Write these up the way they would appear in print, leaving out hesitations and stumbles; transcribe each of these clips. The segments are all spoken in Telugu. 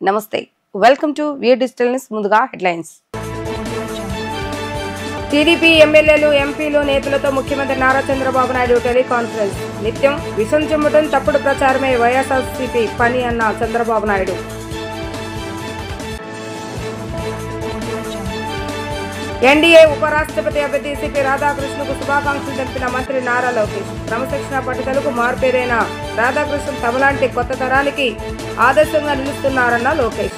నమస్తే, welcome to view digital news. ముందుగా హెడ్లైన్స్. టీడీపీ ఎమ్మెల్యేలు, ఎంపీలు, నేతలతో ముఖ్యమంత్రి నారా చంద్రబాబు నాయుడు టెలికాన్ఫరెన్స్. నిత్యం విషం చిమ్మటం, తప్పుడు ప్రచారమే వైఎస్ఆర్సీపీ పని అన్న చంద్రబాబు నాయుడు. ఎన్డీఏ ఉపరాష్ట్రపతి అభ్యర్థి సిపి రాధాకృష్ణకు శుభాకాంక్షలు తెలిపిన మంత్రి నారా లోకేష్. క్రమశిక్షణ పట్టుదలకు మార్పేరైన రాధాకృష్ణ తమలాంటి కొత్త తరానికి ఆదర్శంగా నిలుస్తున్నారన్న లోకేష్.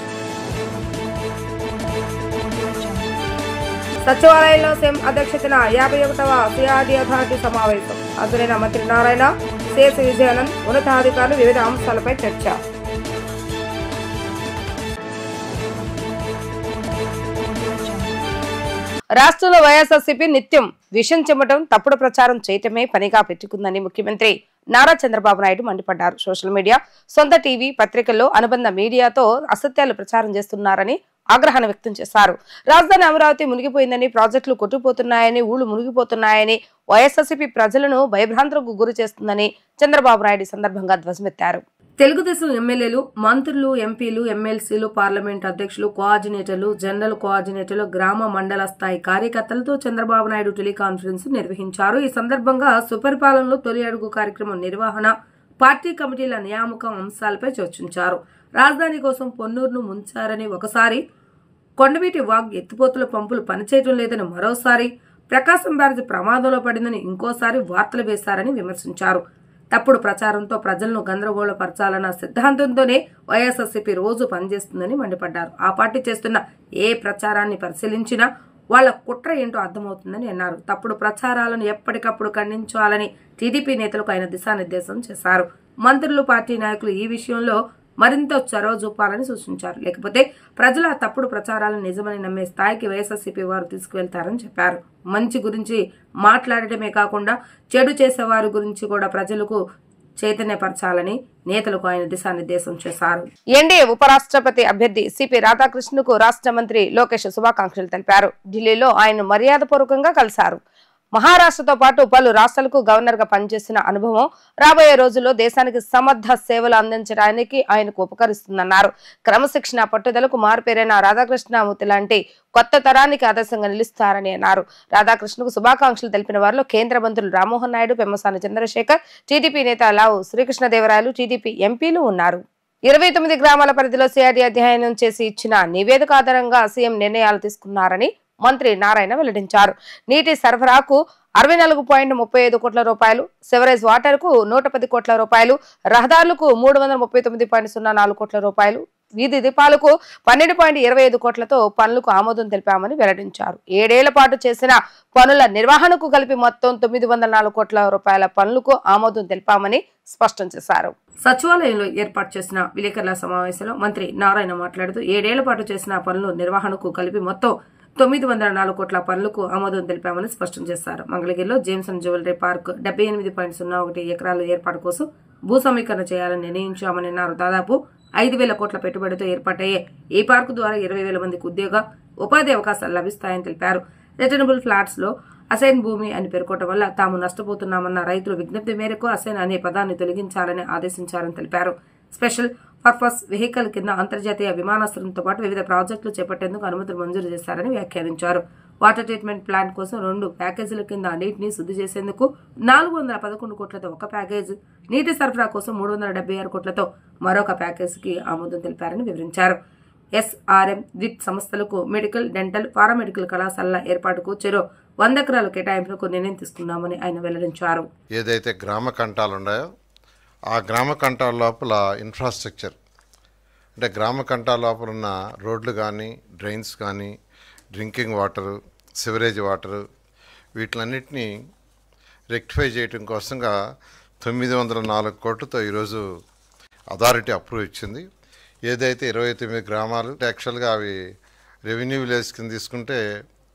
సచివాలయంలో సీఎం అధ్యక్షతన 51వ సిఆర్డీ అథారిటీ సమావేశం. హాజరైన మంత్రి నారాయణ, సిఎస్ విజయానంద్, ఉన్నతాధికారులు వివిధ అంశాలపై చర్చ. రాష్ట్రంలో వైఎస్ఆర్సీపీ నిత్యం విషం చెమ్మటం, తప్పుడు ప్రచారం చేయటమే పనిగా పెట్టుకుందని ముఖ్యమంత్రి నారా చంద్రబాబు నాయుడు మండిపడ్డారు. సోషల్ మీడియా, సొంత టీవీ, పత్రికల్లో అనుబంధ మీడియాతో అసత్యాలు ప్రచారం చేస్తున్నారని ఆగ్రహాన్ని వ్యక్తం చేశారు. రాజధాని అమరావతి మునిగిపోయిందని, ప్రాజెక్టులు కొట్టుకుపోతున్నాయని, ఊళ్లు మునిగిపోతున్నాయని వైఎస్ఆర్సీపీ ప్రజలను భయభ్రాంతులకు గురి చేస్తుందని చంద్రబాబు నాయుడు సందర్భంగా ధ్వజమెత్తారు. తెలుగుదేశం ఎమ్మెల్యేలు, మంత్రులు, ఎంపీలు, ఎమ్మెల్సీలు, పార్లమెంట్ అధ్యక్షులు, కోఆర్డినేటర్లు, జనరల్ కోఆర్డినేటర్లు, గ్రామ మండల స్థాయి కార్యకర్తలతో చంద్రబాబు నాయుడు టెలికాన్ఫరెన్స్ నిర్వహించారు. ఈ సందర్భంగా సుపరిపాలనలో తొలి అడుగు కార్యక్రమం నిర్వహణ, పార్టీ కమిటీల నియామకం అంశాలపై చర్చించారు. రాజధాని కోసం పొన్నూరును ముంచారని ఒకసారి, కొండవీటి వాగ్ ఎత్తిపోతుల పంపులు పనిచేయడం లేదని మరోసారి, ప్రకాశం బ్యారేజ్ ప్రమాదంలో పడిందని ఇంకోసారి వార్తలు వేశారని విమర్శించారు. తప్పుడు ప్రచారంతో ప్రజలను గందరగోళపరచాలన్న సిద్ధాంతంతోనే వైఎస్ఆర్సీపీ రోజు పనిచేస్తుందని మండిపడ్డారు. ఆ పార్టీ చేస్తున్న ఏ ప్రచారాన్ని పరిశీలించినా వాళ్ల కుట్ర ఏంటో అర్థమవుతుందని అన్నారు. తప్పుడు ప్రచారాలను ఎప్పటికప్పుడు ఖండించాలని టీడీపీ నేతలకు ఆయన దిశానిర్దేశం చేశారు. మంత్రులు, పార్టీ నాయకులు ఈ విషయంలో మరింత చొరవ చూపాలని సూచించారు. లేకపోతే ప్రజలు ఆ తప్పుడు ప్రచారాలను నిజమని నమ్మే స్థాయికి వైఎస్ఆర్సీపీ వారు తీసుకువెళ్తారని చెప్పారు. మంచి గురించి మాట్లాడటమే కాకుండా చెడు చేసేవారి గురించి కూడా ప్రజలకు చైతన్యపరచాలని నేతలకు ఆయన దిశానిర్దేశం చేశారు. ఎన్డీఏ ఉపరాష్ట్రపతి అభ్యర్థి సిపి రాధాకృష్ణకు రాష్ట్ర మంత్రి లోకేష్ శుభాకాంక్షలు తెలిపారు. ఢిల్లీలో ఆయన మర్యాదపూర్వకంగా కలిశారు. మహారాష్ట్రతో పాటు పలు రాష్ట్రాలకు గవర్నర్ గా పనిచేసిన అనుభవం రాబోయే రోజుల్లో దేశానికి సమర్థ సేవలు అందించడానికి ఆయనకు ఉపకరిస్తుందన్నారు. క్రమశిక్షణ పట్టుదలకు మార్పేరైన రాధాకృష్ణమూర్తి లాంటి కొత్త తరానికి ఆదర్శంగా నిలుస్తారని అన్నారు. రాధాకృష్ణకు శుభాకాంక్షలు తెలిపిన వారిలో కేంద్ర మంత్రులు రామ్మోహన్ నాయుడు, పెమ్మసాని చంద్రశేఖర్, టీడీపీ నేత లావు శ్రీకృష్ణదేవరాయలు, టీడీపీ ఎంపీలు ఉన్నారు. 29 గ్రామాల పరిధిలో సిఆర్డీ అధ్యయనం చేసి ఇచ్చిన నివేదిక ఆధారంగా సీఎం నిర్ణయాలు తీసుకున్నారని మంత్రి నారాయణ వెల్లడించారు. నీటి సరఫరాకు 64.35 కోట్ల రూపాయలు, సెవరేజ్ వాటర్ కు 110 కోట్ల రూపాయలు, రహదారులకు 339.04 కోట్ల రూపాయలు, వీధి దీపాలకు 12.25 కోట్లతో పనులకు ఆమోదం తెలిపామని వెల్లడించారు. 7 ఏళ్ల పాటు చేసిన పనుల నిర్వహణకు కలిపి మొత్తం 904 కోట్ల రూపాయల పనులకు ఆమోదం తెలిపామని స్పష్టం చేశారు. సచివాలయంలో ఏర్పాటు చేసిన విలేకరుల సమావేశంలో మంత్రి నారాయణ మాట్లాడుతూ 7 ఏళ్ల పాటు చేసిన పనుల నిర్వహణకు కలిపి మొత్తం 904 కోట్ల పనులకు ఆమోదం తెలిపామని స్పష్టం చేశారు. మంగళగిరిలో జేమ్సన్ జ్యువెలరీ పార్క్ 78.01 ఎకరాల ఏర్పాటు కోసం భూ సమీకరణ చేయాలని నిర్ణయించామని అన్నారు. దాదాపు 5,000 కోట్ల పెట్టుబడితో ఏర్పాటయ్యే ఈ పార్కు ద్వారా 20,000 మందికి ఉపాధి అవకాశాలు లభిస్తాయని తెలిపారు. రిటర్నబుల్ ఫ్లాట్స్ లో అసైన్ భూమి అని పేర్కొనడం వల్ల తాము నష్టపోతున్నామన్న రైతుల విజ్ఞప్తి మేరకు అసైన్ అనే పదాన్ని తొలగించాలని ఆదేశించారని తెలిపారు. స్పెషల్ పర్పస్ వెహికల్ కింద అంతర్జాతీయ విమానాశ్రయంతో పాటు వివిధ ప్రాజెక్టులు చేపట్టేందుకు అనుమతులు మంజూరు చేశారని వ్యాఖ్యానించారు. వాటర్ ట్రీట్మెంట్ ప్లాంట్ కోసం 2 ప్యాకేజీల కింద నీటిని శుద్ధి చేసేందుకు 411 కోట్లతో ఒక ప్యాకేజ్, నీటి సరఫరా కోసం 376 కోట్లతో మరొక ప్యాకేజీకి ఆమోదం తెలిపారని వివరించారు. ఎస్ఆర్ఎం విత్ సంస్థలకు మెడికల్, డెంటల్, పారామెడికల్ కళాశాలల ఏర్పాటుకు చెరో 100 ఎకరాలు కేటాయింపులకు నిర్ణయం తీసుకున్నామని ఆయన వెల్లడించారు. ఏదైతే గ్రామ కంటాలు ఉన్నాయో ఆ గ్రామ కంటాల లోపల ఇన్ఫ్రాస్ట్రక్చర్ అంటే గ్రామ కంటాల లోపల ఉన్న రోడ్లు కానీ, డ్రైన్స్ కానీ, డ్రింకింగ్ వాటరు, సివరేజ్ వాటరు, వీటిలన్నిటినీ రెక్టిఫై చేయడం కోసంగా 904 కోట్లతో ఈరోజు అథారిటీ అప్రూవ్ ఇచ్చింది. ఏదైతే 29 గ్రామాలు యాక్చువల్గా అవి రెవెన్యూ విలేజ్ కింద తీసుకుంటే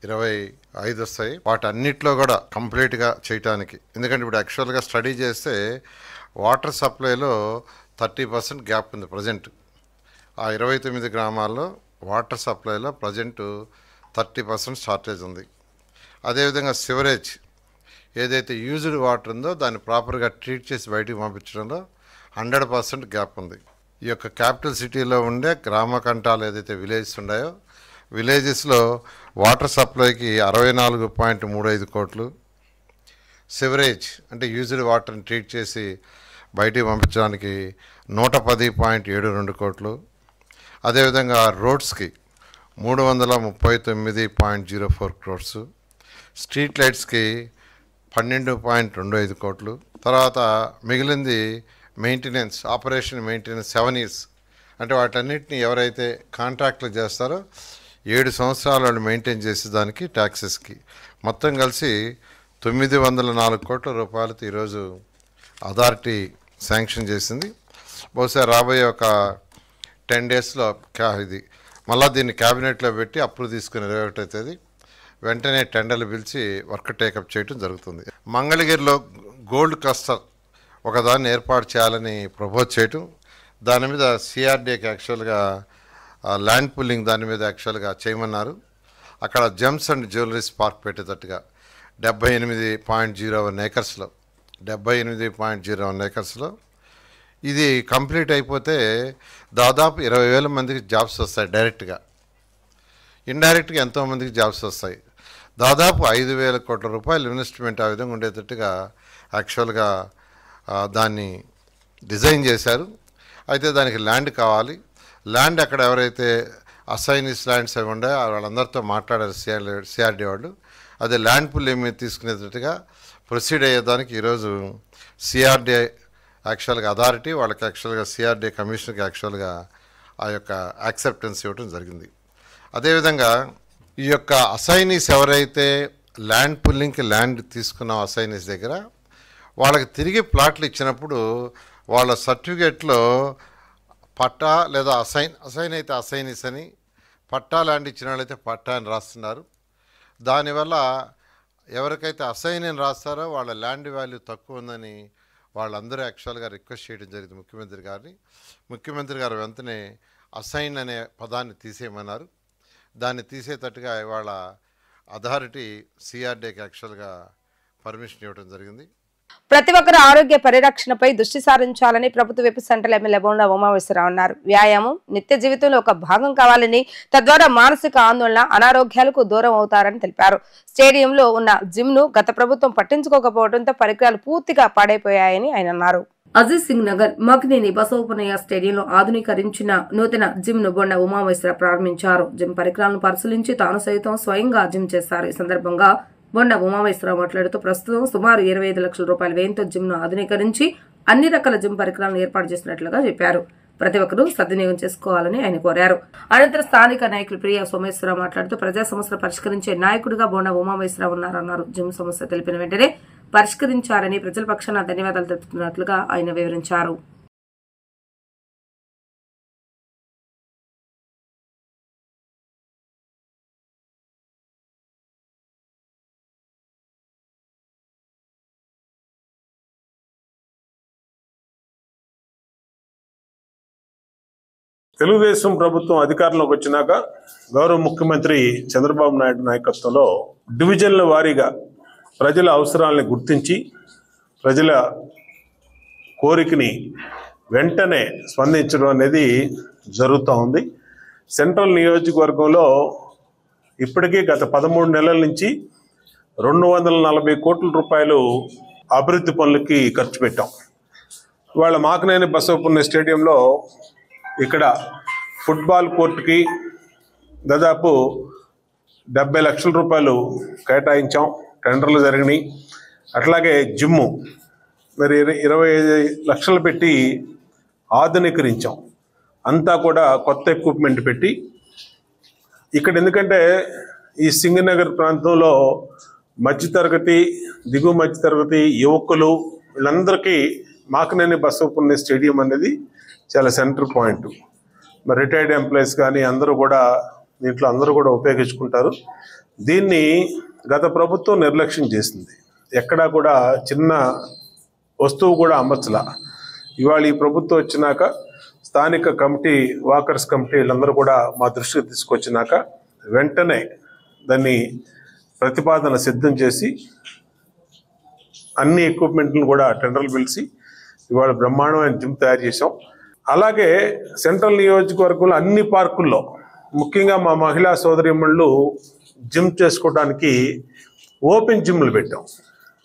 25 వస్తాయి. వాటన్నిటిలో కూడా కంప్లీట్గా చేయటానికి, ఎందుకంటే ఇప్పుడు యాక్చువల్గా స్టడీ చేస్తే వాటర్ సప్లైలో 30% గ్యాప్ ఉంది ప్రజెంట్. ఆ 29 గ్రామాల్లో వాటర్ సప్లైలో ప్రజెంట్ 30% షార్టేజ్ ఉంది. అదేవిధంగా సివరేజ్ ఏదైతే యూజ్డ్ వాటర్ ఉందో దాన్ని ప్రాపర్గా ట్రీట్ చేసి బయటికి పంపించడంలో 100% గ్యాప్ ఉంది. ఈ యొక్క క్యాపిటల్ సిటీలో ఉండే గ్రామ కంటాలు ఏదైతే విలేజెస్ ఉన్నాయో విలేజెస్లో వాటర్ సప్లైకి 64.35 కోట్లు, సివరేజ్ అంటే యూజ్డ్ వాటర్ని ట్రీట్ చేసి బయటికి పంపించడానికి 110.72 కోట్లు, అదేవిధంగా రోడ్స్కి 339.04 క్రోర్స్, స్ట్రీట్ లైట్స్కి 12.25 కోట్లు, తర్వాత మిగిలింది మెయింటెనెన్స్ ఆపరేషన్ మెయింటెనెన్స్ 7 years అంటే వాటన్నిటిని ఎవరైతే కాంట్రాక్ట్లు చేస్తారో 7 సంవత్సరాలు వాళ్ళు మెయింటైన్ చేసే దానికి ట్యాక్సెస్కి మొత్తం కలిసి 904 కోట్ల రూపాయలతో ఈరోజు అథారిటీ శాంక్షన్ చేసింది. బహుశా రాబోయే ఒక 10 daysలో ఇది మళ్ళీ దీన్ని క్యాబినెట్లో పెట్టి అప్రూవ్ తీసుకుని 21వ తేదీ వెంటనే టెండర్లు పిలిచి వర్క్ టేకప్ చేయడం జరుగుతుంది. మంగళగిరిలో గోల్డ్ క్లస్టర్ ఒకదాన్ని ఏర్పాటు చేయాలని ప్రపోజ్ చేయటం, దాని మీద సిఆర్డీఏకి యాక్చువల్గా ల్యాండ్ పుల్లింగ్ దాని మీద యాక్చువల్గా చేయమన్నారు. అక్కడ జెమ్స్ అండ్ జ్యువెలరీస్ పార్క్ పెట్టేటట్టుగా 78.01 ఏకర్స్లో 78.01 ఏకర్స్లో ఇది కంప్లీట్ అయిపోతే దాదాపు 20,000 మందికి జాబ్స్ వస్తాయి డైరెక్ట్గా. ఇండైరెక్ట్గా ఎంతోమందికి జాబ్స్ వస్తాయి. దాదాపు 5,000 కోట్ల రూపాయలు ఇన్వెస్ట్మెంట్ ఆ విధంగా ఉండేటట్టుగా యాక్చువల్గా దాన్ని డిజైన్ చేశారు. అయితే దానికి ల్యాండ్ కావాలి. ల్యాండ్ అక్కడ ఎవరైతే అసైనిస్ ల్యాండ్స్ అవి ఉన్నాయో వాళ్ళందరితో మాట్లాడారు సిఆర్డీ వాళ్ళు. అదే ల్యాండ్ పుల్ ఏమి తీసుకునేటట్టుగా ప్రొసీడ్ అయ్యేదానికి ఈరోజు సిఆర్డీ యాక్చువల్గా అథారిటీ వాళ్ళకి యాక్చువల్గా సిఆర్డీ కమిషన్కి యాక్చువల్గా ఆ యొక్క యాక్సెప్టెన్స్ ఇవ్వడం జరిగింది. అదేవిధంగా ఈ యొక్క అసైనీస్ ఎవరైతే ల్యాండ్ పుల్లింగ్కి ల్యాండ్ తీసుకున్న అసైనీస్ దగ్గర వాళ్ళకి తిరిగి ప్లాట్లు ఇచ్చినప్పుడు వాళ్ళ సర్టిఫికేట్లో పట్టా లేదా అసైన్ అయితే అసైనీస్ అని, పట్టా ల్యాండ్ ఇచ్చిన వాళ్ళైతే పట్టా అని రాస్తున్నారు. దానివల్ల ఎవరికైతే అసైన్ అని రాస్తారో వాళ్ళ ల్యాండ్ వాల్యూ తక్కువ ఉందని వాళ్ళందరూ యాక్చువల్గా రిక్వెస్ట్ చేయడం జరిగింది ముఖ్యమంత్రి గారిని. ముఖ్యమంత్రి గారు వెంటనే అసైన్ అనే పదాన్ని తీసేయమన్నారు. దాన్ని తీసేటట్టుగా ఇవాళ అథారిటీ సిఆర్డీకి యాక్చువల్గా పర్మిషన్ ఇవ్వడం జరిగింది. ప్రతి ఒక్కరు ఆరోగ్య పరిరక్షణపై దృష్టి సారించాలని ప్రభుత్వ whip central MLA bonda Umameswara Rao అన్నారు. వ్యాయామం నిత్య జీవితంలో ఒక భాగం కావాలని, తద్వారా మానసిక ఆందోళన అనారోగ్యాలకు దూరం అవుతారని తెలిపారు. స్టేడియంలో ఉన్న జిమ్ ను గత ప్రభుత్వం పట్టించుకోకపోవడంతో పరికరాలు పూర్తిగా పాడైపోయాయని ఆయన అన్నారు. అజీజ్ సింగ్ నగర్ మగ్నేని బసవపునయ్య స్టేడియంలో ఆధునీకరించిన నూతన జిమ్ ను బొండా ఉమామేశ్వరరావు ప్రారంభించారు. జిమ్ పరికరాలను పరిశీలించి తాను సైతం స్వయంగా జిమ్ చేశారు. ఈ సందర్భంగా బొండా ఉమామేశ్వరరావు మాట్లాడుతూ ప్రస్తుతం సుమారు 25 లక్షల రూపాయల వ్యయంతో జిమ్ ను ఆధునీకరించి అన్ని రకాల జిమ్ పరికరాలను ఏర్పాటు చేసినట్లుగా చెప్పారు. ప్రతి ఒక్కరూ సద్వినియోగం చేసుకోవాలని ఆయన కోరారు. అనంతరం స్థానిక నాయకులు ప్రియా సోమేశ్వరరావు మాట్లాడుతూ ప్రజా సమస్యలు పరిష్కరించే నాయకుడిగా బొండా ఉమామేశ్వరరావు ఉన్నారన్నారు. జిమ్ సమస్య తెలిపిన వెంటనే పరిష్కరించారని ప్రజల పక్షాన ధన్యవాదాలు తెలుపుతున్నట్లుగా ఆయన వివరించారు. తెలుగుదేశం ప్రభుత్వం అధికారంలోకి వచ్చినాక గౌరవ ముఖ్యమంత్రి చంద్రబాబు నాయుడు నాయకత్వంలో డివిజన్ల వారీగా ప్రజల అవసరాలను గుర్తించి ప్రజల కోరికని వెంటనే స్పందించడం అనేది జరుగుతూ ఉంది. సెంట్రల్ నియోజకవర్గంలో ఇప్పటికీ గత 13 నెలల నుంచి 240 కోట్ల రూపాయలు అభివృద్ధి పనులకి ఖర్చు పెట్టాం. ఇవాళ మాకనేని బసవపున్నయ్య స్టేడియంలో ఇక్కడ ఫుట్బాల్ కోర్టుకి దాదాపు 70 లక్షల రూపాయలు కేటాయించాం. టెండర్లు జరిగినాయి. అట్లాగే జిమ్ము మరి 25 లక్షలు పెట్టి ఆధునీకరించాం. అంతా కూడా కొత్త ఎక్విప్మెంట్ పెట్టి ఇక్కడ ఎందుకంటే ఈ సింగనగర్ ప్రాంతంలో మధ్యతరగతి దిగువ మధ్యతరగతి యువకులు వీళ్ళందరికీ మాకనేని బసవపున్నయ్య స్టేడియం అనేది చాలా సెంటర్ పాయింట్. మరి రిటైర్డ్ ఎంప్లాయీస్ కానీ అందరూ కూడా దీంట్లో అందరూ కూడా ఉపయోగించుకుంటారు. దీన్ని గత ప్రభుత్వం నిర్లక్ష్యం చేసింది. ఎక్కడా కూడా చిన్న వస్తువు కూడా అమ్మచ్చలా. ఇవాళ ఈ ప్రభుత్వం వచ్చినాక స్థానిక కమిటీ వాకర్స్ కమిటీ వీళ్ళందరూ కూడా మా దృష్టికి తీసుకొచ్చినాక వెంటనే దాన్ని ప్రతిపాదన సిద్ధం చేసి అన్ని ఎక్విప్మెంట్లను కూడా టెండర్లు పిలిచి ఇవాళ బ్రహ్మాండమైన జిమ్ తయారు చేసాం. అలాగే సెంట్రల్ నియోజకవర్గంలో అన్ని పార్కుల్లో ముఖ్యంగా మా మహిళా సోదరీమణులు జిమ్ చేసుకోవడానికి ఓపెన్ జిమ్లు పెట్టాం.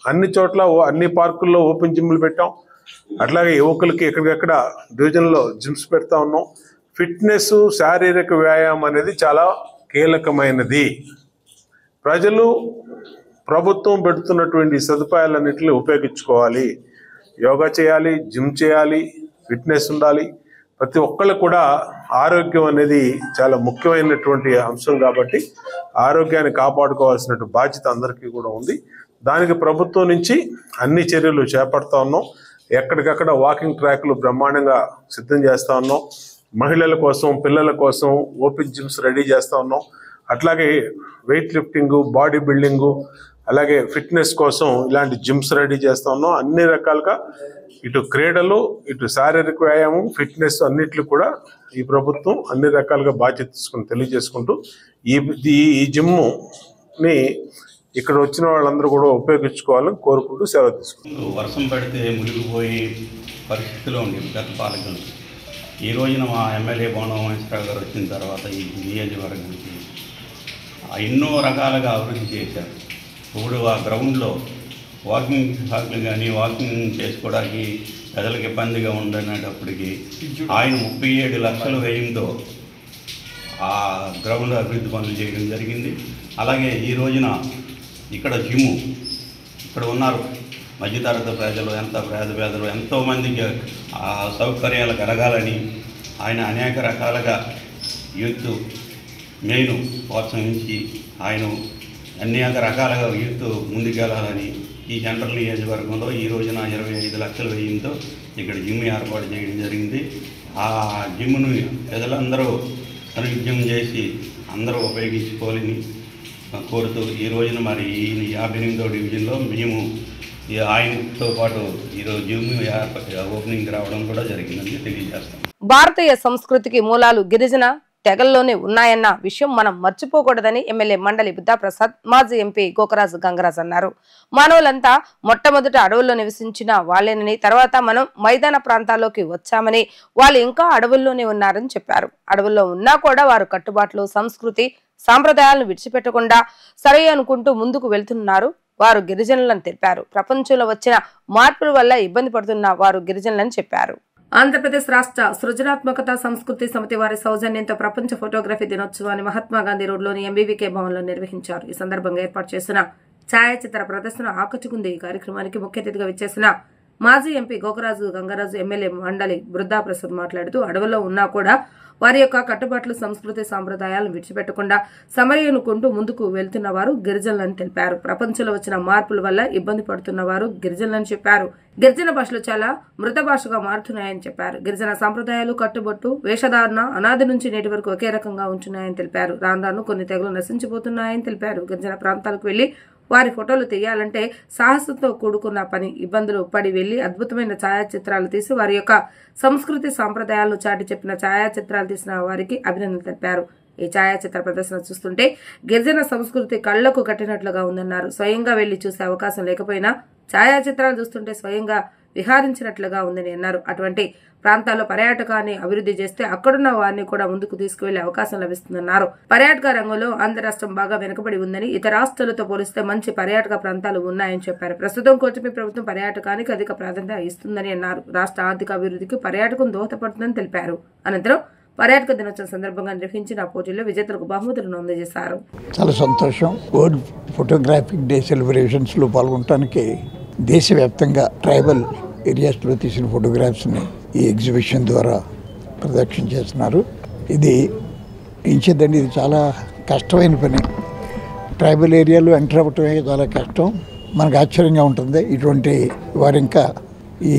అన్ని చోట్ల అన్ని పార్కుల్లో ఓపెన్ జిమ్లు పెట్టాం. అట్లాగే యువకులకి ఎక్కడికక్కడ డివిజన్లో జిమ్స్ పెడతా ఉన్నాం. ఫిట్నెస్, శారీరక వ్యాయామం అనేది చాలా కీలకమైనది. ప్రజలు ప్రభుత్వం పెడుతున్నటువంటి సదుపాయాలన్నింటినీ ఉపయోగించుకోవాలి. యోగా చేయాలి, జిమ్ చేయాలి, ఫిట్నెస్ ఉండాలి. ప్రతి ఒక్కళ్ళు కూడా ఆరోగ్యం అనేది చాలా ముఖ్యమైనటువంటి అంశం కాబట్టి ఆరోగ్యాన్ని కాపాడుకోవాల్సిన బాధ్యత అందరికీ కూడా ఉంది. దానికి ప్రభుత్వం నుంచి అన్ని చర్యలు చేపడతా ఉన్నాం. ఎక్కడికక్కడ వాకింగ్ ట్రాక్లు బ్రహ్మాండంగా సిద్ధం చేస్తూ ఉన్నాం. మహిళల కోసం, పిల్లల కోసం ఓపెన్ జిమ్స్ రెడీ చేస్తూ ఉన్నాం. అట్లాగే వెయిట్ లిఫ్టింగు, బాడీ బిల్డింగు, అలాగే ఫిట్నెస్ కోసం ఇలాంటి జిమ్స్ రెడీ చేస్తూ ఉన్నాం. అన్ని రకాలుగా ఇటు క్రీడలు, ఇటు శారీరక వ్యాయామం, ఫిట్నెస్ అన్నిట్లు కూడా ఈ ప్రభుత్వం అన్ని రకాలుగా బాధ్యత తీసుకుని తెలియజేసుకుంటూ ఈ జిమ్ని ఇక్కడ వచ్చిన వాళ్ళందరూ కూడా ఉపయోగించుకోవాలని కోరుకుంటూ సెలవు తీసుకుంటాం. వర్షం పడితే మునిగిపోయి పరిస్థితిలో ఉంది గత పాలకులు. ఈ రోజున మా ఎమ్మెల్యే బోనం మహేశ్వరరావు గారు వచ్చిన తర్వాత ఈ నియోజకవర్గానికి ఎన్నో రకాలుగా అభివృద్ధి చేశారు. ఇప్పుడు ఆ గ్రౌండ్లో వాకింగ్ ట్రాక్లు కానీ వాకింగ్ చేసుకోవడానికి ప్రజలకు ఇబ్బందిగా ఉండేటప్పటికి ఆయన 37 లక్షల వ్యయంతో ఆ గ్రౌండ్ అభివృద్ధి పనులు చేయడం జరిగింది. అలాగే ఈ రోజున ఇక్కడ జిమ్ము, ఇక్కడ ఉన్నారు మధ్యతరగతి ప్రజలు, పేదలు ఎంతోమందికి సౌకర్యాలు కలగాలని ఆయన అనేక రకాలుగా యూత్ మెయిన్ ప్రోత్సహించి ఆయన అనేక రకాలుగా యూత్ ముందుకెళ్ళాలని ఈ సెంట్రల్ నియోజకవర్గంలో ఈ రోజున 25 లక్షల వ్యయంతో ఇక్కడ జిమ్ ఏర్పాటు చేయడం జరిగింది. ఆ జిమ్ను ప్రజలందరూ సన్నిధ్యం చేసి అందరూ ఉపయోగించుకోవాలని కోరుతూ ఈ రోజున మరి ఈ 58వ డివిజన్లో మేము ఆయనతో పాటు ఈరోజు జిమ్ ఓపెనింగ్ రావడం కూడా జరిగిందని తెలియజేస్తాం. భారతీయ సంస్కృతికి మూలాలు గిరిజన తెగల్లోనే ఉన్నాయన్న విషయం మనం మర్చిపోకూడదని ఎమ్మెల్యే మండలి బుద్ధాప్రసాద్, మాజీ ఎంపీ గోకరాజు గంగరాజ్ అన్నారు. మానవులంతా మొట్టమొదట అడవుల్లో నివసించిన వాళ్ళేనని, తర్వాత మనం మైదాన ప్రాంతాల్లోకి వచ్చామని, వాళ్ళు ఇంకా అడవుల్లోనే ఉన్నారని చెప్పారు. అడవుల్లో ఉన్నా కూడా వారు కట్టుబాట్లు, సంస్కృతి, సాంప్రదాయాలను విడిచిపెట్టకుండా సరే అనుకుంటూ ముందుకు వెళ్తున్నారు వారు గిరిజనులని తెలిపారు. ప్రపంచంలో వచ్చిన మార్పుల వల్ల ఇబ్బంది పడుతున్న వారు గిరిజనులని చెప్పారు. ఆంధ్రప్రదేశ్ రాష్ట్ర సృజనాత్మకత సంస్కృతి సమితి వారి సౌజన్యంతో ప్రపంచ ఫోటోగ్రఫీ దినోత్సవాన్ని మహాత్మాగాంధీ రోడ్లోని ఎంబీవీకే భవన్లో నిర్వహించారు. ఈ సందర్భంగా ఏర్పాటు చేసిన ఛాయాచిత్ర ప్రదర్శన ఆకట్టుకుంది. ఈ కార్యక్రమానికి ముఖ్య అతిథిగా విచ్చేసిన మాజీ ఎంపీ గోకరాజు గంగరాజు, ఎమ్మెల్యే మండలి బుద్ధాప్రసాద్ మాట్లాడుతూ అడవుల్లో ఉన్నా కూడా వారి యొక్క కట్టుబాట్లు, సంస్కృతి, సాంప్రదాయాలను విడిచిపెట్టకుండా సమరయ్యనుకుంటూ ముందుకు వెళ్తున్న వారు గిరిజనులని తెలిపారు. ప్రపంచంలో వచ్చిన మార్పుల వల్ల ఇబ్బంది పడుతున్న వారు గిరిజనులని చెప్పారు. గిరిజన భాషలు చాలా మృత భాషగా మారుతున్నాయని చెప్పారు. గిరిజన సాంప్రదాయాలు, కట్టుబొట్టు, వేషధారణ అనాది నుంచి నేటి వరకు ఒకే రకంగా ఉంటున్నాయని తెలిపారు. రాను కొన్ని తెగలు నశించిపోతున్నాయని తెలిపారు. గిరిజన ప్రాంతాలకు వెళ్లి వారి ఫోటోలు తీయాలంటే సాహసంతో కూడుకున్న పని. ఇబ్బందులు పడి వెళ్లి అద్భుతమైన ఛాయాచిత్రాలు తీసి వారి యొక్క సంస్కృతి, సాంప్రదాయాలను చాటి చెప్పిన ఛాయాచిత్రాలు తీసిన వారికి అభినందనలు తెలిపారు. ఈ ఛాయాచిత్ర ప్రదర్శన చూస్తుంటే గిరిజన సంస్కృతి కళ్లకు కట్టినట్లుగా ఉందన్నారు. స్వయంగా వెళ్లి చూసే అవకాశం లేకపోయినా ఛాయాచిత్రాలు చూస్తుంటే స్వయంగా విహారించినట్లుగా ఉందని అన్నారు. అటువంటి ప్రాంతాల్లో పర్యాటకాన్ని అభివృద్ధి చేస్తే అక్కడున్న వారిని కూడా ముందుకు తీసుకువెళ్లే అవకాశం లభిస్తుందన్నారు. పర్యాటక రంగంలో ఆంధ్ర రాష్ట్రం బాగా వెనుకబడి ఉందని, ఇతర రాష్ట్రాలతో పోలిస్తే మంచి పర్యాటక ప్రాంతాలు ఉన్నాయని చెప్పారు. ప్రస్తుతం కూటమి ప్రభుత్వం పర్యాటకానికి అధిక ప్రాధాన్యత ఇస్తుందని అన్నారు. రాష్ట్ర ఆర్థిక అభివృద్ధికి పర్యాటకం దోహదపడుతుందని తెలిపారు. అనంతరం పర్యాటక దినోత్సవం సందర్భంగా నిర్వహించిన పోటీల్లో విజేతలకు బహుమతులను అందజేశారు. చాలా సంతోషం. వరల్డ్ ఫోటోగ్రాఫిక్ డే సెలబ్రేషన్స్ లో పాల్గొనడానికి దేశవ్యాప్తంగా ట్రైబల్ ఏరియాస్లో తీసిన ఫోటోగ్రాఫ్స్ని ఈ ఎగ్జిబిషన్ ద్వారా ప్రదర్శన చేస్తున్నారు. ఇది ఇంచేదండి, ఇది చాలా కష్టమైన పని. ట్రైబల్ ఏరియాలో ఎంటర్ అవ్వటమే చాలా కష్టం. మనకు ఆశ్చర్యంగా ఉంటుంది. ఇటువంటి వారు ఇంకా ఈ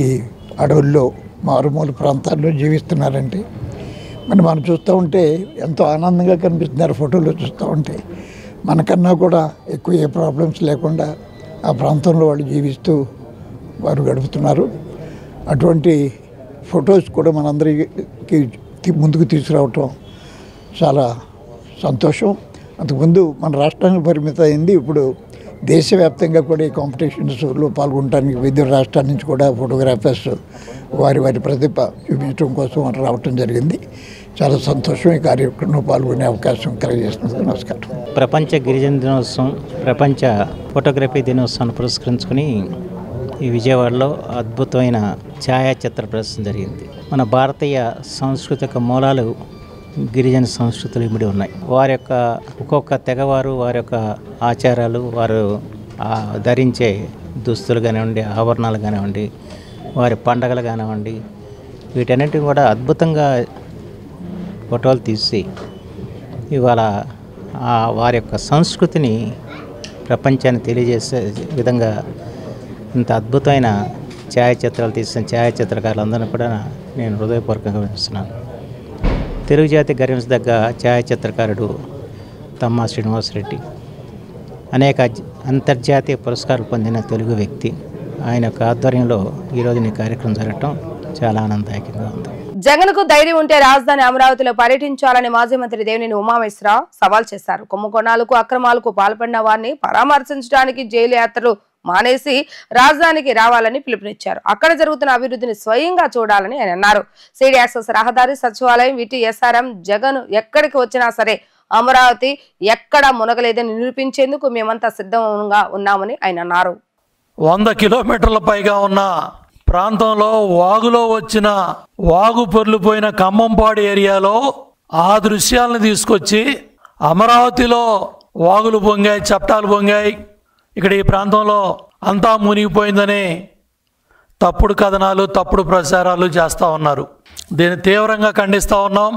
అడవుల్లో, మారుమూల ప్రాంతాల్లో జీవిస్తున్నారంటే మనం చూస్తూ ఉంటే ఎంతో ఆనందంగా కనిపిస్తున్నారు. ఫోటోలో చూస్తూ ఉంటే మనకన్నా కూడా ఎక్కువ ఏ ప్రాబ్లమ్స్ లేకుండా ఆ ప్రాంతంలో వాళ్ళు జీవిస్తూ వారు గడుపుతున్నారు. అటువంటి ఫొటోస్ కూడా మనందరికీ ముందుకు తీసుకురావటం చాలా సంతోషం. అంతకుముందు మన రాష్ట్రానికి పరిమితం అయింది, ఇప్పుడు దేశవ్యాప్తంగా కూడా ఈ కాంపిటీషన్స్లో పాల్గొనడానికి వివిధ రాష్ట్రాల నుంచి కూడా ఫోటోగ్రాఫర్స్ వారి ప్రతిభ చూపించడం కోసం రావటం జరిగింది. చాలా సంతోషం. ఈ కార్యక్రమంలో పాల్గొనే అవకాశం కలిగజేసినందుకు నమస్కారం. ప్రపంచ గిరిజన దినోత్సవం, ప్రపంచ ఫోటోగ్రఫీ దినోత్సవాన్ని పురస్కరించుకుని ఈ విజయవాడలో అద్భుతమైన ఛాయాచిత్ర ప్రదర్శన జరిగింది. మన భారతీయ సాంస్కృతిక మూలాలు గిరిజన సంస్కృతులు ఇమిడి ఉన్నాయి. వారి యొక్క ఒక్కొక్క తెగవారు వారి యొక్క ఆచారాలు, వారు ధరించే దుస్తులు కానివ్వండి, ఆభరణాలు కానివ్వండి, వారి పండగలు కానివ్వండి, వీటన్నిటిని కూడా అద్భుతంగా ఫోటోలు తీసి ఇవాళ వారి యొక్క సంస్కృతిని ప్రపంచాన్ని తెలియజేసే విధంగా ఇంత అద్భుతమైన ఛాయాచిత్రాలు తీసిన ఛాయాచిత్రకారులందరినీ కూడా నేను హృదయపూర్వకంగా వినిస్తున్నాను. తెలుగు జాతి గర్వించదగ్గ ఛాయాచిత్రకారుడు తమ్మా శ్రీనివాసరెడ్డి అనేక అంతర్జాతీయ పురస్కారాలు పొందిన తెలుగు వ్యక్తి. ఆయన యొక్క ఆధ్వర్యంలో ఈరోజు ఈ కార్యక్రమం జరగటం చాలా ఆనందదాయకంగా ఉంది. జగన్కు ధైర్యం ఉంటే రాజధాని అమరావతిలో పర్యటించాలని మాజీ మంత్రి దేవినేని ఉమామేశ్వరరావు సవాల్ చేశారు. కుంభకోణాలకు అక్రమాలకు పాల్పడిన వారిని పరామర్శించడానికి జైలు యాత్రలు మానేసి రాజధానికి రావాలని పిలుపునిచ్చారు. అక్కడ జరుగుతున్న అభివృద్ధిని స్వయంగా చూడాలని ఆయన అన్నారు. సీడీ యాక్సెస్ రహదారి, సచివాలయం, వీటి SRM జగన్ ఎక్కడికి వచ్చినా సరే అమరావతి ఎక్కడ మునగలేదని నిరూపించేందుకు మేమంతా సిద్ధంగా ఉన్నామని ఆయన అన్నారు. 100 కిలోమీటర్ల పైగా ఉన్న ప్రాంతంలో వాగులో వచ్చిన వాగు పొర్లిపోయిన ఖమ్మంపాడు ఏరియాలో ఆ దృశ్యాలను తీసుకొచ్చి అమరావతిలో వాగులు పొంగాయి, చప్టాలు పొంగాయి, ఇక్కడ ఈ ప్రాంతంలో అంతా మునిగిపోయిందని తప్పుడు కథనాలు, తప్పుడు ప్రచారాలు చేస్తూ ఉన్నారు. దీన్ని తీవ్రంగా ఖండిస్తూ ఉన్నాం.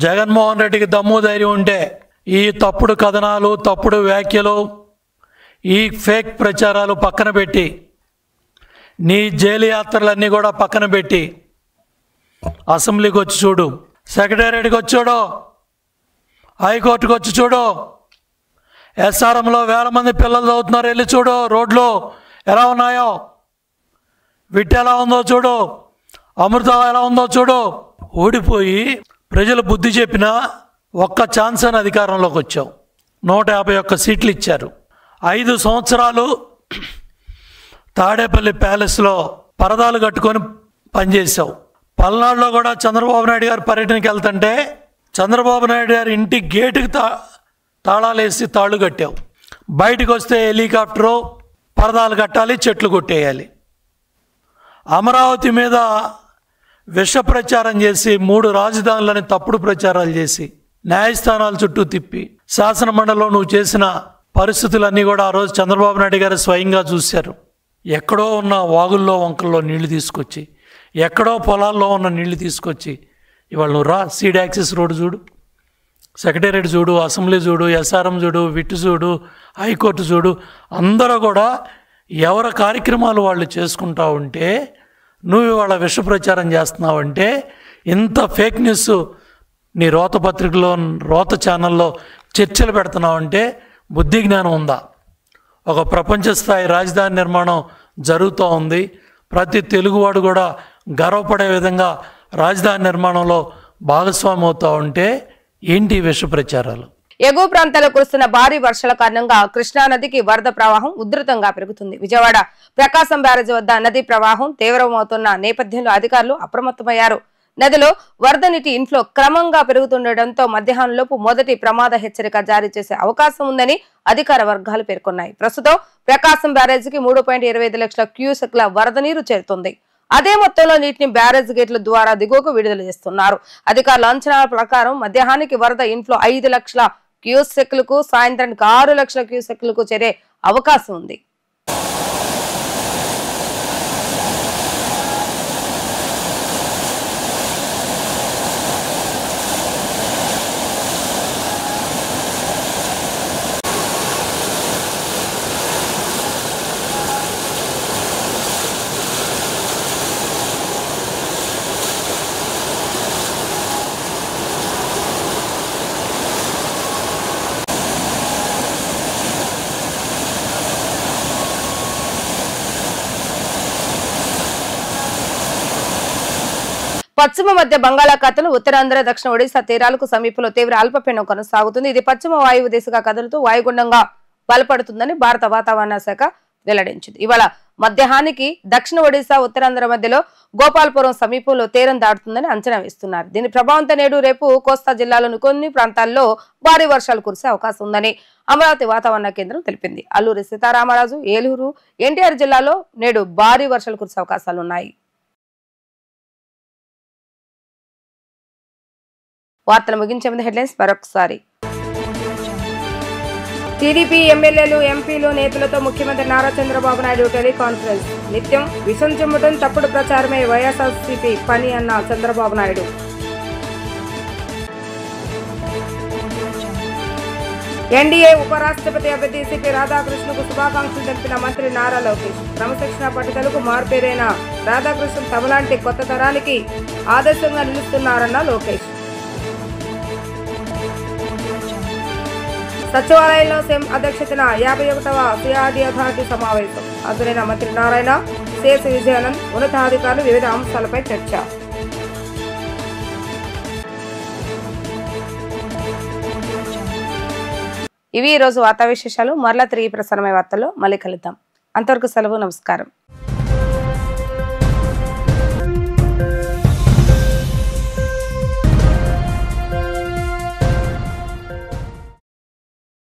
జగన్మోహన్ రెడ్డికి దమ్ము ధైర్యం ఉంటే ఈ తప్పుడు కథనాలు, తప్పుడు వ్యాఖ్యలు, ఈ ఫేక్ ప్రచారాలు పక్కన పెట్టి, నీ జైలు యాత్రలన్నీ కూడా పక్కన పెట్టి అసెంబ్లీకి వచ్చి చూడు, సెక్రటేరియట్కి వచ్చి చూడు, హైకోర్టుకు వచ్చి చూడు, SRMలో వేల మంది పిల్లలు చదువుతున్నారు, వెళ్ళి చూడు, రోడ్లు ఎలా ఉన్నాయో, విట్ ఎలా ఉందో చూడు, అమృతం ఎలా ఉందో చూడు. ఓడిపోయి ప్రజలు బుద్ధి చెప్పినా ఒక్క ఛాన్స్ అని అధికారంలోకి వచ్చావు. 151 సీట్లు ఇచ్చారు. 5 సంవత్సరాలు తాడేపల్లి ప్యాలెస్లో పరదాలు కట్టుకొని పనిచేసావు. పల్నాడులో కూడా చంద్రబాబు నాయుడు గారు పర్యటనకి వెళ్తుంటే చంద్రబాబు నాయుడు గారి ఇంటి గేటుకి తాళాలేసి తాళ్ళు కట్టావు. బయటకు వస్తే హెలికాప్టరు, పరదాలు కట్టాలి, చెట్లు కొట్టేయాలి. అమరావతి మీద విష ప్రచారం చేసి 3 రాజధానులని తప్పుడు ప్రచారాలు చేసి న్యాయస్థానాల చుట్టూ తిప్పి శాసనమండలిలో నువ్వు చేసిన పరిస్థితులన్నీ కూడా ఆ రోజు చంద్రబాబు నాయుడు గారు స్వయంగా చూశారు. ఎక్కడో ఉన్న వాగుల్లో, వంకల్లో నీళ్లు తీసుకొచ్చి, ఎక్కడో పొలాల్లో ఉన్న నీళ్లు తీసుకొచ్చి ఇవాళ నువ్వు రా, సీడ్ యాక్సెస్ రోడ్డు చూడు, సెక్రటేరియట్ చూడు, అసెంబ్లీ చూడు, SRM చూడు, విట్ చూడు, హైకోర్టు చూడు, అందరూ కూడా ఎవరి కార్యక్రమాలు వాళ్ళు చేసుకుంటా ఉంటే నువ్వు ఇవాళ విష ప్రచారం చేస్తున్నావంటే, ఇంత ఫేక్ న్యూస్ నీ రోత పత్రికలో, రోత ఛానల్లో చర్చలు పెడుతున్నావంటే బుద్ధి జ్ఞానం ఉందా? ఒక ప్రపంచ స్థాయి రాజధాని నిర్మాణం జరుగుతూ ఉంది. ప్రతి తెలుగువాడు కూడా గర్వపడే విధంగా రాజధాని నిర్మాణంలో భాగస్వామి అవుతూ ఉంటే ఏంటి విష ప్రచారాలు? ఎగువ ప్రాంతాల్లో కురుస్తున్న భారీ వర్షాల కారణంగా కృష్ణా నదికి వరద ప్రవాహం ఉధృతంగా పెరుగుతుంది. విజయవాడ ప్రకాశం బ్యారేజ్ వద్ద నదీ ప్రవాహం తీవ్రమవుతున్న నేపథ్యంలో అధికారులు అప్రమత్తమయ్యారు. నదిలో వరద నీటి ఇన్ఫ్లో క్రమంగా పెరుగుతుండటంతో మధ్యాహ్నంలోపు మొదటి ప్రమాద హెచ్చరిక జారీ చేసే అవకాశం ఉందని అధికార వర్గాలు పేర్కొన్నాయి. ప్రస్తుతం ప్రకాశం బ్యారేజీకి 3.25 లక్షల క్యూసెక్ల వరద నీరు చేరుతుంది. అదే మొత్తంలో నీటిని బ్యారేజ్ గేట్ల ద్వారా దిగువకు విడుదల చేస్తున్నారు. అధికారుల అంచనాల ప్రకారం మధ్యాహ్నానికి వరద ఇన్ఫ్లో 5 లక్షల క్యూసెక్లకు, సాయంత్రానికి 6 లక్షల క్యూసెక్లకు చేరే అవకాశం ఉంది. పశ్చిమ మధ్య బంగాళాఖాతంలో ఉత్తరాంధ్ర, దక్షిణ ఒడిశా తీరాలకు సమీపంలో తీవ్ర అల్పపీడనం కొనసాగుతుంది. ఇది పశ్చిమ వాయువు దిశగా కదులుతూ వాయుగుండంగా బలపడుతుందని భారత వాతావరణ శాఖ వెల్లడించింది. ఇవాళ మధ్యాహ్నానికి దక్షిణ ఒడిశా ఉత్తరాంధ్ర మధ్యలో గోపాలపురం సమీపంలో తీరం దాటుతుందని అంచనా వేస్తున్నారు. దీని ప్రభావంతో నేడు రేపు కోస్తా జిల్లాలోని కొన్ని ప్రాంతాల్లో భారీ వర్షాలు కురిసే అవకాశం ఉందని అమరావతి వాతావరణ కేంద్రం తెలిపింది. అల్లూరి సీతారామరాజు, ఏలూరు, ఎన్టీఆర్ జిల్లాలో నేడు భారీ వర్షాలు కురిసే అవకాశాలున్నాయి. వార్తలు ముగించే ముందు హెడ్లైన్స్ మరొకసారి. టీడీపీ ఎమ్మెల్యేలు, ఎంపీలు, నేతలతో ముఖ్యమంత్రి నారా చంద్రబాబు నాయుడు టెలికాన్ఫరెన్స్. నిత్యం విషం చిమ్మటం, తప్పుడు ప్రచారమే వైఎస్ఆర్సీపీ పని అన్న చంద్రబాబు నాయుడు. ఎన్డీఏ ఉపరాష్ట్రపతి అభ్యర్థి సిపి రాధాకృష్ణకు శుభాకాంక్షలు తెలిపిన మంత్రి నారా లోకేష్. క్రమశిక్షణ పట్టుదలకు మార్పేరైన రాధాకృష్ణ తమలాంటి కొత్త తరానికి ఆదర్శంగా నిలుస్తున్నారన్న లోకేష్. సచివాలయంలో సీఎం అధ్యక్షతన 51వ సిఆర్డీ అథారిటీ సమావేశం. హాజరైన మంత్రి నారాయణ, సిఎస్ విజయానంద్, ఉన్నతాధికారులు, వివిధ అంశాలపై చర్చ. ఇవి ఈరోజు వార్తా విశేషాలు. మరలా తిరిగి ప్రసారమయ్యే వార్తల్లో మళ్ళీ కలుద్దాం. అంతవరకు సెలవు. నమస్కారం.